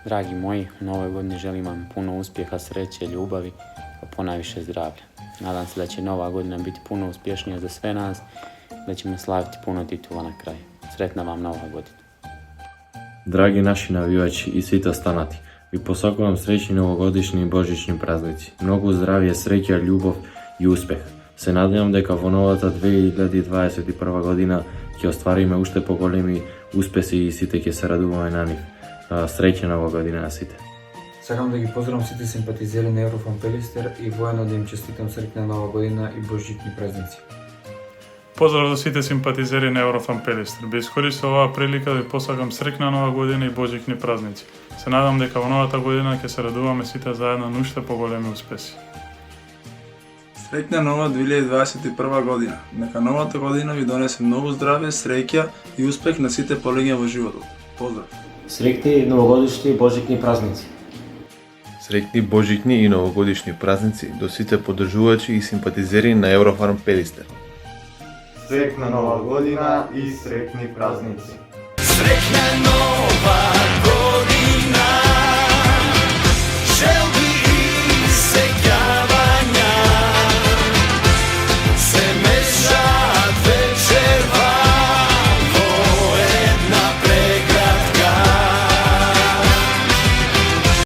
Dragi moji, u novoj godini želim vam puno uspjeha, sreće, ljubavi, a ponajviše zdravlja. Nadam se da će nova godina biti puno uspješnija za sve nas, da ćemo slaviti puno titula na kraju. Sretna vam nova godina. Dragi naši navijači i svi stanati, vi posako vam srećni novogodišnji i božićni praznici. Mnogo zdravje, sreća, ljubav i uspeh. Se nadam дека во новата 2021 година ќе оствариме уште поголеми успеси и сите ќе се радуваме на нив. Среќна нова година на сите. Сакам да ги поздравам сите симпатизери на Еврофан Пелистер и воено да им честитам среќна нова година и божични празници. Поздрав за сите симпатизери на Еврофан Пелистер. Би искористил оваа прилика да ви посакам среќна нова година и божични празници. Се надам дека во новата година ќе се радуваме сите заедно на уште поголеми успеси. Среќна нова 2021 година. Нека новата година ви донесе многу здраве, среќа и успех на сите полеѓа во животот. Поздрав! Среќни новогодишни и божични празници. Среќни божични и новогодишни празници до сите поддржувачи и симпатизери на Еврофарм Пелистер. Среќна нова година и среќни празници. Среќна